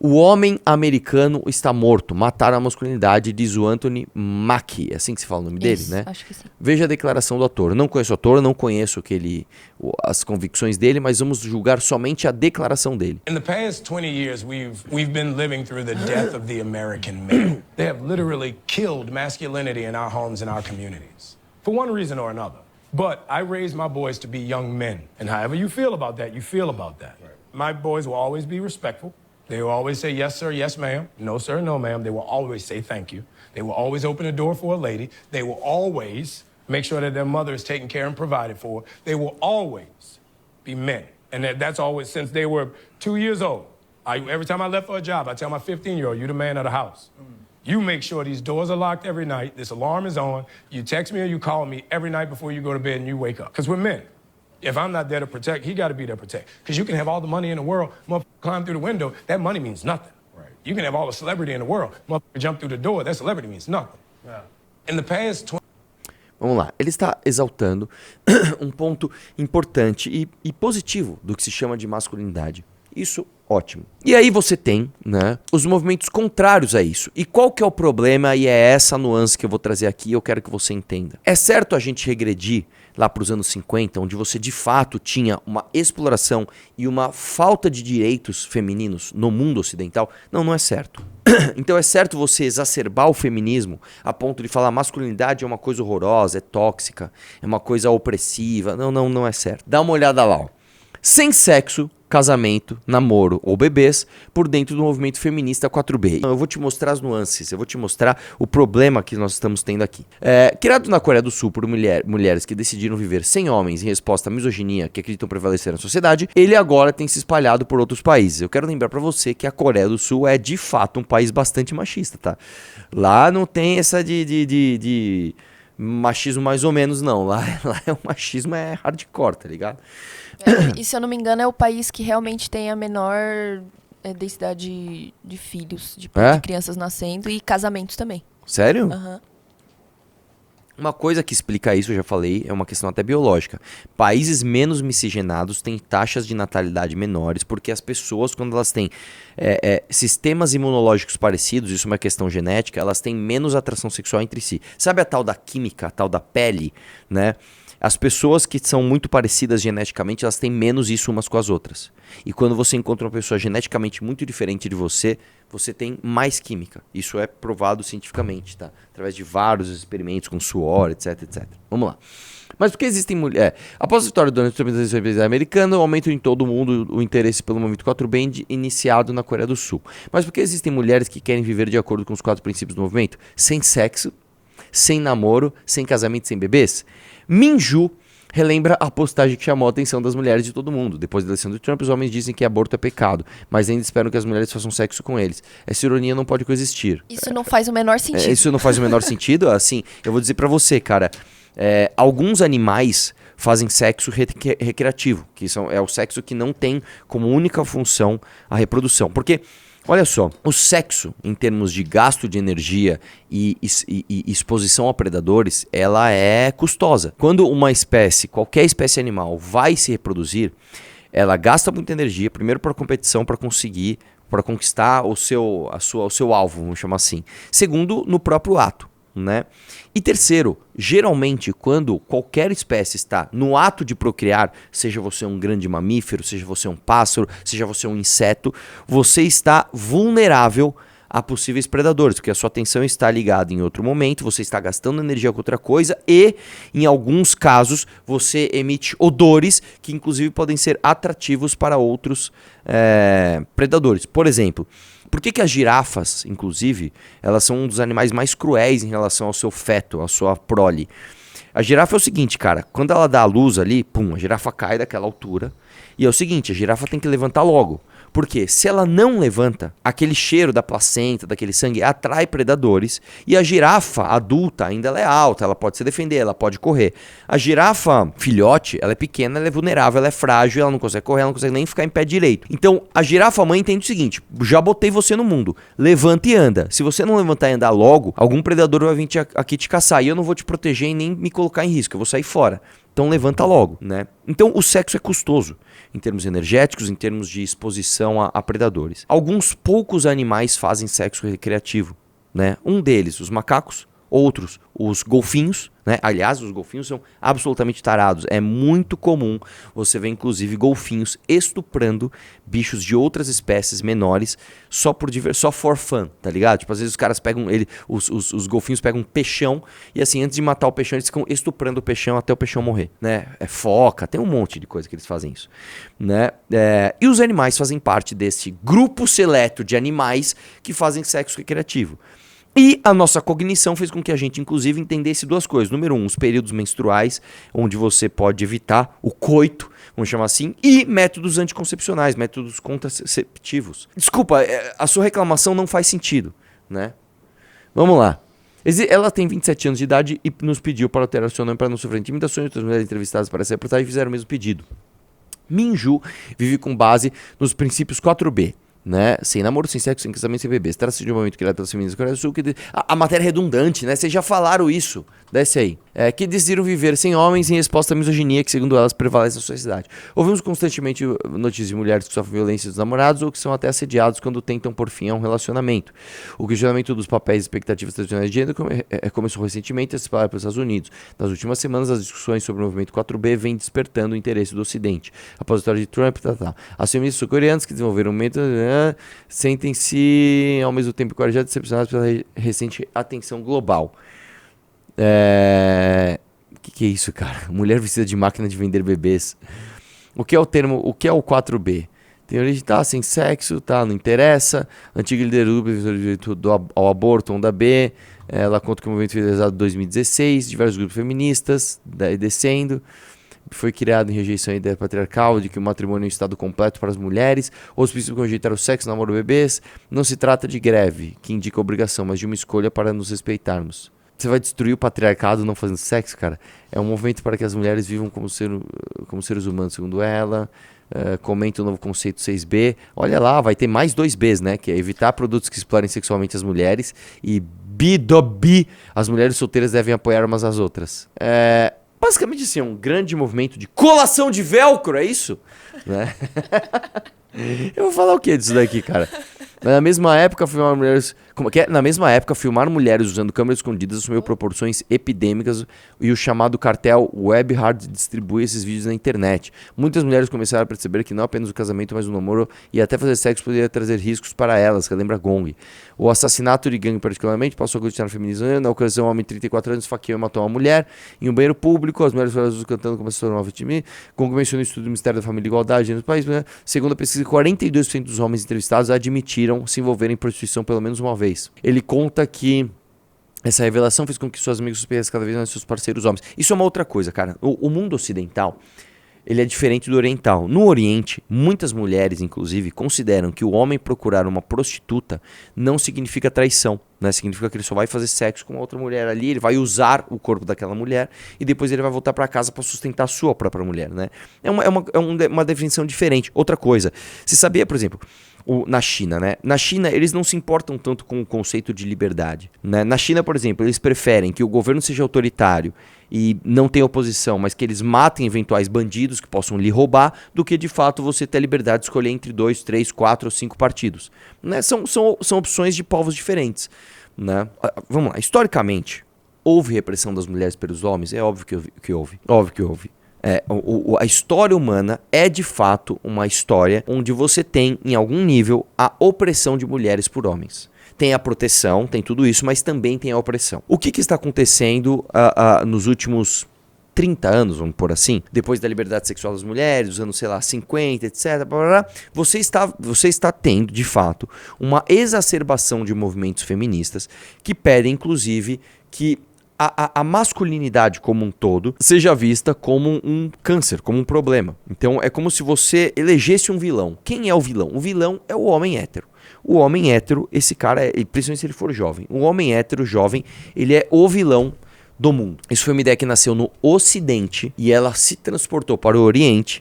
O homem americano está morto. Mataram a masculinidade, diz o Anthony Mackie. É assim que se fala o nome dele, né? Acho que sim. Veja a declaração do ator. Não conheço o ator, não conheço as convicções dele, mas vamos julgar somente a declaração dele. In the past 20 years, we've been living through the death of the American male. They have literally killed masculinity in our homes and our communities, for one reason or another. But I raised my boys to be young men, and however you feel about that, you feel about that. Right. My boys will always be respectful. They will always say, yes, sir, yes, ma'am. No, sir, no, ma'am. They will always say thank you. They will always open the door for a lady. They will always make sure that their mother is taken care and provided for. They will always be men. And that's always since they were 2 years old. Every time I left for a job, I tell my 15-year-old, you're the man of the house. You make sure these doors are locked every night, this alarm is on, you text me or you call me every night before you go to bed and you wake up. Because we're men. If I'm not there to protect, he got to be there to protect. Because you can have all the money in the world, motherfucker climb through the window, that money means nothing. Right. You can have all the celebrity in the world, motherfucker jump through the door, that celebrity means nothing. Yeah. In the past 20... Vamos lá, ele está exaltando um ponto importante e positivo do que se chama de masculinidade. Isso, ótimo. E aí você tem, né, os movimentos contrários a isso. E qual que é o problema? E é essa nuance que eu vou trazer aqui e eu quero que você entenda. É certo a gente regredir lá para os anos 50, onde você de fato tinha uma exploração e uma falta de direitos femininos no mundo ocidental? Não, não é certo. Então é certo você exacerbar o feminismo a ponto de falar masculinidade é uma coisa horrorosa, é tóxica, é uma coisa opressiva. Não, não, não é certo. Dá uma olhada lá, ó. Sem sexo, casamento, namoro ou bebês por dentro do movimento feminista 4B. Eu vou te mostrar as nuances, eu vou te mostrar o problema que nós estamos tendo aqui. Criado na Coreia do Sul por mulheres que decidiram viver sem homens em resposta à misoginia que acreditam prevalecer na sociedade, ele agora tem se espalhado por outros países. Eu quero lembrar pra você que a Coreia do Sul é de fato um país bastante machista, tá? Lá não tem essa de machismo mais ou menos, não. Lá o machismo é hardcore, tá ligado? E se eu não me engano, é o país que realmente tem a menor densidade de filhos, de crianças nascendo e casamentos também. Sério? Aham. Uma coisa que explica isso, eu já falei, é uma questão até biológica. Países menos miscigenados têm taxas de natalidade menores, porque as pessoas, quando elas têm sistemas imunológicos parecidos, isso é uma questão genética, elas têm menos atração sexual entre si. Sabe a tal da química, a tal da pele, né? As pessoas que são muito parecidas geneticamente, elas têm menos isso umas com as outras. E quando você encontra uma pessoa geneticamente muito diferente de você, você tem mais química. Isso é provado cientificamente, tá? Através de vários experimentos com suor, etc, etc. Vamos lá. Mas por que existem mulheres? Após a vitória do exército americano, aumenta em todo o mundo o interesse pelo movimento 4B iniciado na Coreia do Sul. Mas por que existem mulheres que querem viver de acordo com os 4 princípios do movimento? Sem sexo, sem namoro, sem casamento, sem bebês? Minju relembra a postagem que chamou a atenção das mulheres de todo mundo. Depois da eleição do Trump, os homens dizem que aborto é pecado, mas ainda esperam que as mulheres façam sexo com eles. Essa ironia não pode coexistir. Isso não faz o menor sentido. Isso não faz o menor sentido? Assim, eu vou dizer pra você, cara, alguns animais fazem sexo recreativo, que é o sexo que não tem como única função a reprodução. Porque... olha só, o sexo, em termos de gasto de energia e exposição a predadores, ela é custosa. Quando uma espécie, qualquer espécie animal, vai se reproduzir, ela gasta muita energia, primeiro para competição, para conquistar o seu alvo, vamos chamar assim. Segundo, no próprio ato, né? E terceiro, geralmente quando qualquer espécie está no ato de procriar, seja você um grande mamífero, seja você um pássaro, seja você um inseto, você está vulnerável a possíveis predadores, porque a sua atenção está ligada em outro momento, você está gastando energia com outra coisa e, em alguns casos, você emite odores que inclusive podem ser atrativos para outros predadores. Por exemplo, por que as girafas, inclusive, elas são um dos animais mais cruéis em relação ao seu feto, à sua prole? A girafa é o seguinte, cara, quando ela dá a luz ali, pum, a girafa cai daquela altura. E é o seguinte, a girafa tem que levantar logo. Porque se ela não levanta, aquele cheiro da placenta, daquele sangue, atrai predadores. E a girafa adulta ainda ela é alta, ela pode se defender, ela pode correr. A girafa filhote, ela é pequena, ela é vulnerável, ela é frágil, ela não consegue correr, ela não consegue nem ficar em pé direito. Então a girafa mãe entende o seguinte, já botei você no mundo, levanta e anda. Se você não levantar e andar logo, algum predador vai vir aqui te caçar. E eu não vou te proteger e nem me colocar em risco, eu vou sair fora. Então levanta logo, né? Então o sexo é custoso, em termos energéticos, em termos de exposição a predadores. Alguns poucos animais fazem sexo recreativo, né? Um deles, os macacos, outros, os golfinhos, né? Aliás, os golfinhos são absolutamente tarados. É muito comum você ver, inclusive, golfinhos estuprando bichos de outras espécies menores só for fun, tá ligado? Tipo, às vezes os caras pegam os golfinhos pegam um peixão e assim, antes de matar o peixão, eles ficam estuprando o peixão até o peixão morrer, né? É foca, tem um monte de coisa que eles fazem isso, né? E os animais fazem parte desse grupo seleto de animais que fazem sexo recreativo. E a nossa cognição fez com que a gente, inclusive, entendesse duas coisas. Número 1, os períodos menstruais, onde você pode evitar o coito, vamos chamar assim, e métodos anticoncepcionais, métodos contraceptivos. Desculpa, a sua reclamação não faz sentido, né? Vamos lá. Ela tem 27 anos de idade e nos pediu para alterar seu nome para não sofrer intimidações. Outras mulheres entrevistadas para essa reportagem fizeram o mesmo pedido. Minju vive com base nos princípios 4B. Né? Sem namoro, sem sexo, sem casamento, sem bebês. Trata-se de um momento criado pelas femininas do Coreia do Sul. A matéria é redundante, né? Vocês já falaram isso. Desce aí. Que decidiram viver sem homens em resposta à misoginia que, segundo elas, prevalece na sociedade. Ouvimos constantemente notícias de mulheres que sofrem violência dos namorados ou que são até assediados quando tentam pôr fim a um relacionamento. O questionamento dos papéis e expectativas tradicionais de gênero começou recentemente a se espalhar pelos Estados Unidos. Nas últimas semanas, as discussões sobre o movimento 4B vêm despertando o interesse do Ocidente. Após a história de Trump, As feministas sul-coreanas que desenvolveram um método sentem-se ao mesmo tempo encorajadas e decepcionadas pela recente atenção global. Que é isso, cara? Mulher vestida de máquina de vender bebês. O que é o 4B? Tem origem, sem sexo, não interessa. Antiga líder ao aborto, onda B. Ela conta que o movimento foi realizado em 2016, diversos grupos feministas, descendo. Foi criado em rejeição à ideia patriarcal de que o matrimônio é um estado completo para as mulheres. Outros princípios que rejeitar o sexo, namoro, bebês. Não se trata de greve, que indica obrigação, mas de uma escolha para nos respeitarmos. Você vai destruir o patriarcado não fazendo sexo, cara? É um movimento para que as mulheres vivam como seres humanos, segundo ela. Comenta o novo conceito 6B. Olha lá, vai ter mais 2Bs, né? Que é evitar produtos que explorem sexualmente as mulheres. E B, as mulheres solteiras devem apoiar umas às outras. Basicamente assim, é um grande movimento de colação de velcro, é isso? Né? Eu vou falar o que disso daqui, cara? Na mesma época, filmar mulheres... Na mesma época, filmar mulheres usando câmeras escondidas assumiu proporções epidêmicas e o chamado cartel WebHard distribui esses vídeos na internet. Muitas mulheres começaram a perceber que não apenas o casamento, mas o namoro e até fazer sexo poderia trazer riscos para elas, que lembra Gong. O assassinato de gangue, particularmente, passou a aglutinar o feminismo. Na ocasião, um homem de 34 anos esfaqueou e matou uma mulher em um banheiro público. As mulheres foram cantando como se fosse uma vítima. Gong mencionou o estudo do Ministério da Família e Igualdade no país. Né? Segundo a pesquisa, 42% dos homens entrevistados admitiram se envolverem em prostituição pelo menos uma vez. Ele conta que essa revelação fez com que suas amigas suspeitassem cada vez mais seus parceiros homens. Isso é uma outra coisa, cara. O mundo ocidental, ele é diferente do oriental. No Oriente, muitas mulheres, inclusive, consideram que o homem procurar uma prostituta não significa traição, né? Significa que ele só vai fazer sexo com outra mulher ali, ele vai usar o corpo daquela mulher e depois ele vai voltar para casa para sustentar a sua própria mulher, né? É uma definição diferente. Outra coisa, você sabia, por exemplo... na China, né? Na China, eles não se importam tanto com o conceito de liberdade, né? Na China, por exemplo, eles preferem que o governo seja autoritário e não tenha oposição, mas que eles matem eventuais bandidos que possam lhe roubar, do que de fato você ter a liberdade de escolher entre 2, 3, 4 ou 5 partidos, né? São opções de povos diferentes, né? Vamos lá, historicamente, houve repressão das mulheres pelos homens? É óbvio que houve. Óbvio que houve. A história humana é de fato uma história onde você tem, em algum nível, a opressão de mulheres por homens. Tem a proteção, tem tudo isso, mas também tem a opressão. O que está acontecendo nos últimos 30 anos, vamos pôr assim, depois da liberdade sexual das mulheres, dos anos, 50, etc, você está tendo, de fato, uma exacerbação de movimentos feministas que pedem, inclusive, que a masculinidade como um todo seja vista como um câncer, como um problema. Então é como se você elegesse um vilão. Quem é o vilão? O vilão é o homem hétero. O homem hétero, esse cara, principalmente se ele for jovem, o homem hétero jovem, ele é o vilão do mundo. Isso foi uma ideia que nasceu no Ocidente e ela se transportou para o Oriente